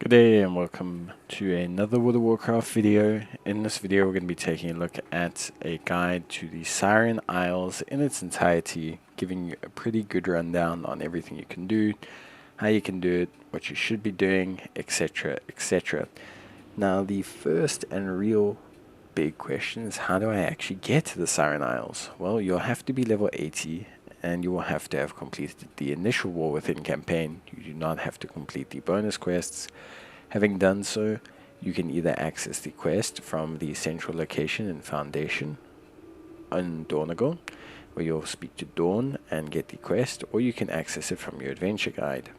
Good day and welcome to another World of Warcraft video. In this video we're going to be taking a look at a guide to the Siren Isles in its entirety, giving you a pretty good rundown on everything you can do, how you can do it, what you should be doing, etc, etc. Now the first and real big question is, how do I actually get to the Siren Isles? Well, you'll have to be level 80 and you will have to have completed the initial War Within campaign. You do not have to complete the bonus quests. Having done so, you can either access the quest from the central location in Foundation on Dornagal, where you'll speak to Dawn and get the quest, or you can access it from your adventure guide.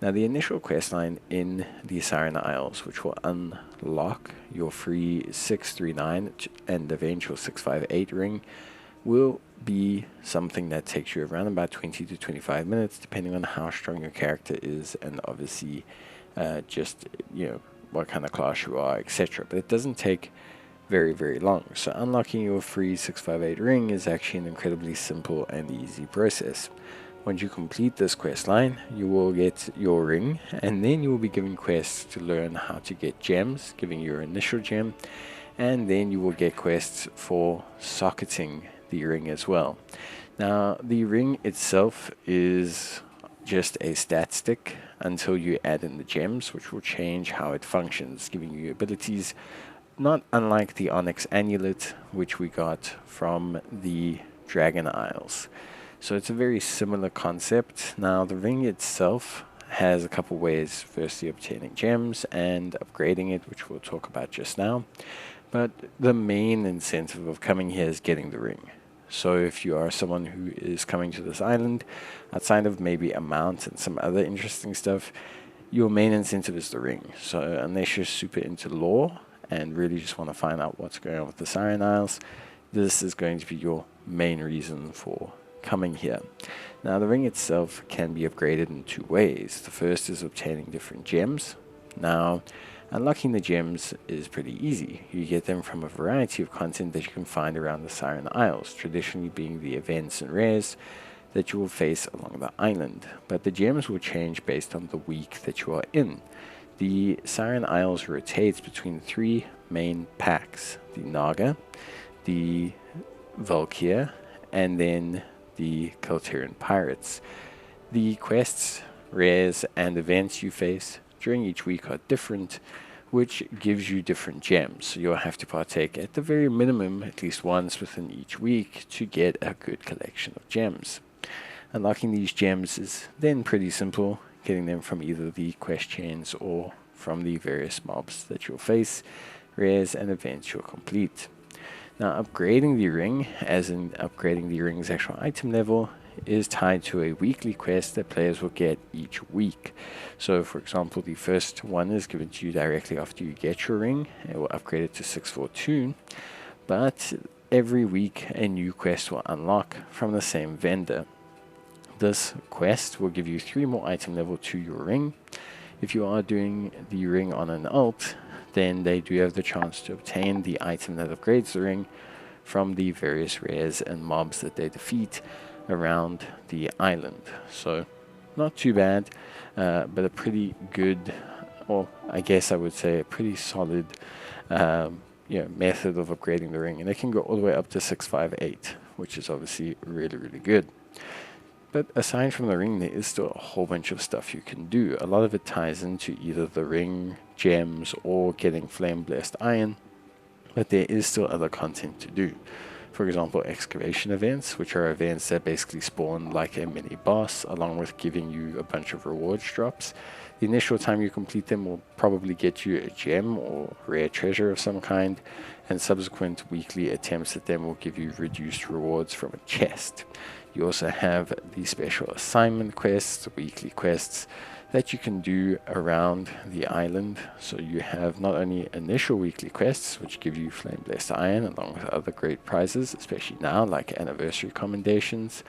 Now the initial quest line in the Siren Isles, which will unlock your free 639 and eventual 658 ring, will be something that takes you around about 20 to 25 minutes, depending on how strong your character is, and obviously just, what kind of class you are, etc. But it doesn't take very long. So unlocking your free 658 ring is actually an incredibly simple and easy process. Once you complete this quest line, you will get your ring, and then you will be given quests to learn how to get gems, giving you your initial gem, and then you will get quests for socketing the ring as well. Now the ring itself is just a stat stick until you add in the gems, which will change how it functions, giving you abilities not unlike the Onyx Amulet, which we got from the Dragon Isles. So it's a very similar concept. Now the ring itself has a couple ways, firstly obtaining gems and upgrading it, which we'll talk about just now. But the main incentive of coming here is getting the ring. So if you are someone who is coming to this island, outside of maybe a mount and some other interesting stuff, your main incentive is the ring. So unless you're super into lore and really just want to find out what's going on with the Siren Isles, this is going to be your main reason for coming here. Now the ring itself can be upgraded in two ways. The first is obtaining different gems. Now unlocking the gems is pretty easy. You get them from a variety of content that you can find around the Siren Isles, traditionally being the events and rares that you will face along the island. But the gems will change based on the week that you are in. The Siren Isles rotates between three main packs: the Naga, the Valkyr, and then the Kalterian Pirates. The quests, rares, and events you face during each week are different, which gives you different gems. So you'll have to partake at the very minimum at least once within each week to get a good collection of gems. Unlocking these gems is then pretty simple, getting them from either the quest chains or from the various mobs that you'll face, rares, and events you'll complete. Now upgrading the ring, as in upgrading the ring's actual item level, is tied to a weekly quest that players will get each week. So for example, the first one is given to you directly after you get your ring. It will upgrade it to 642, but every week a new quest will unlock from the same vendor. This quest will give you 3 more item level to your ring. If you are doing the ring on an alt, then they do have the chance to obtain the item that upgrades the ring from the various rares and mobs that they defeat around the island. So not too bad, but a pretty good, or I guess I would say a pretty solid method of upgrading the ring, and it can go all the way up to 658, which is obviously really good. But aside from the ring, there is still a whole bunch of stuff you can do. A lot of it ties into either the ring, gems, or getting flame blessed iron, but there is still other content to do. For example, excavation events, which are events that basically spawn like a mini boss, along with giving you a bunch of rewards drops. The initial time you complete them will probably get you a gem or rare treasure of some kind, and subsequent weekly attempts at them will give you reduced rewards from a chest. You also have the special assignment quests, the weekly quests that you can do around the island. So you have not only initial weekly quests, which give you Flame Blessed Iron along with other great prizes, especially now, like anniversary commendations,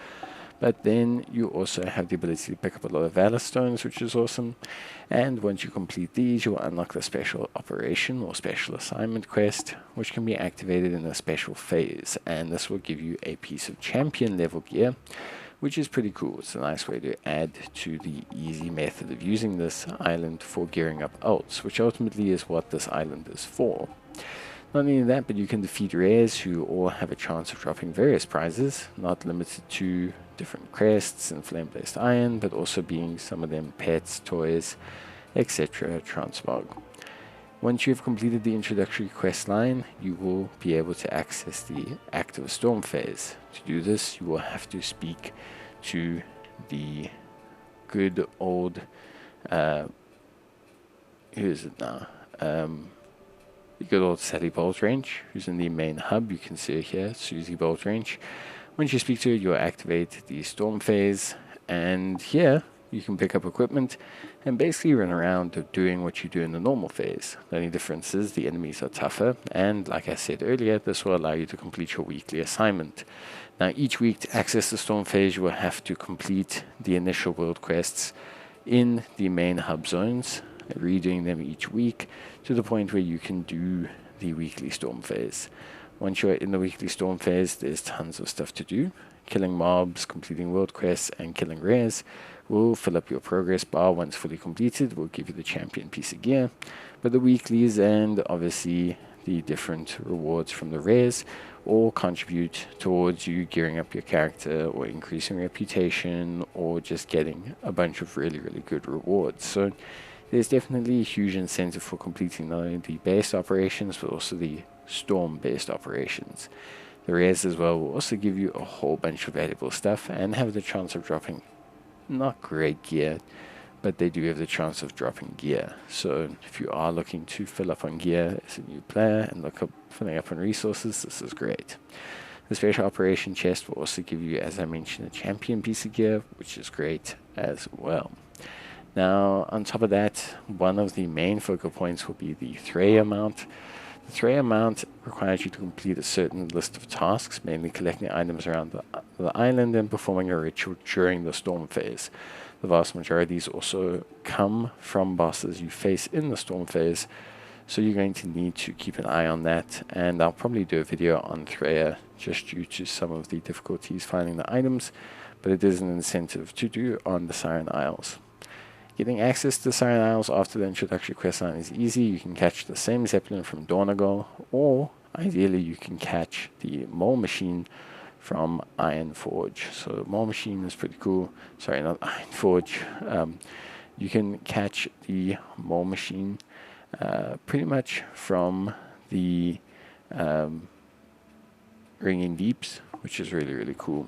but then you also have the ability to pick up a lot of Valor Stones, which is awesome. And once you complete these, you will unlock the special operation or special assignment quest, which can be activated in a special phase, and this will give you a piece of champion level gear, which is pretty cool. It's a nice way to add to the easy method of using this island for gearing up ults, which ultimately is what this island is for. Not only that, but you can defeat rares who all have a chance of dropping various prizes, not limited to different crests and flame-based iron, but also being some of them pets, toys, etc. transmog. Once you have completed the introductory quest line, you will be able to access the active storm phase. To do this, you will have to speak to the good old, who is it now? The good old Sally Boltrange, who's in the main hub. You can see her here, Susie Boltrange. Once you speak to her, you'll activate the storm phase, and here you can pick up equipment and basically run around doing what you do in the normal phase. The only difference is the enemies are tougher, and like I said earlier, this will allow you to complete your weekly assignment. Now, each week to access the storm phase, you will have to complete the initial world quests in the main hub zones, redoing them each week to the point where you can do the weekly storm phase. Once you're in the weekly storm phase, there's tons of stuff to do. Killing mobs, completing world quests, and killing rares will fill up your progress bar. Once fully completed, will give you the champion piece of gear. But the weeklies and obviously the different rewards from the rares all contribute towards you gearing up your character or increasing reputation or just getting a bunch of really, really good rewards. So there's definitely a huge incentive for completing not only the base operations but also the storm-based operations. The rares as well will also give you a whole bunch of valuable stuff and have the chance of dropping not great gear, but they do have the chance of dropping gear. So if you are looking to fill up on gear as a new player and look up filling up on resources, this is great. The special operation chest will also give you, as I mentioned, a champion piece of gear, which is great as well. Now, on top of that, one of the main focal points will be the Threya mount. The Threya mount requires you to complete a certain list of tasks, mainly collecting items around the island and performing a ritual during the storm phase. The vast majority of these also come from bosses you face in the storm phase, so you're going to need to keep an eye on that, and I'll probably do a video on Threya just due to some of the difficulties finding the items, but it is an incentive to do on the Siren Isles. Getting access to the Siren Isles after the introductory questline is easy. You can catch the same Zeppelin from Dornagal, or ideally you can catch the mole machine from Ironforge. So mole machine is pretty cool. Sorry, not Ironforge. You can catch the mole machine pretty much from the Ringing Deeps, which is really, really cool.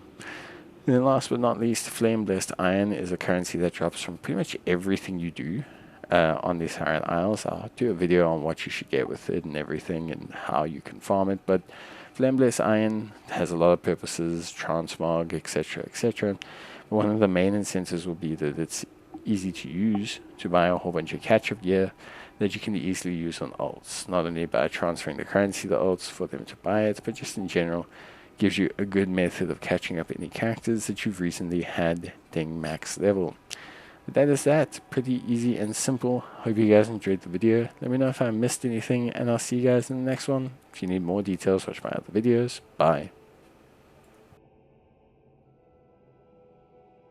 And then last but not least, flame-blessed iron is a currency that drops from pretty much everything you do on the Siren Isles. I'll do a video on what you should get with it and everything and how you can farm it, but flame-blessed iron has a lot of purposes, transmog, etc., etc. One of the main incentives will be that it's easy to use to buy a whole bunch of catch-up gear that you can easily use on ults, not only by transferring the currency to ults for them to buy it, but just in general gives you a good method of catching up any characters that you've recently had ding max level. But that is that. Pretty easy and simple. Hope you guys enjoyed the video. Let me know if I missed anything, and I'll see you guys in the next one. If you need more details, watch my other videos. Bye.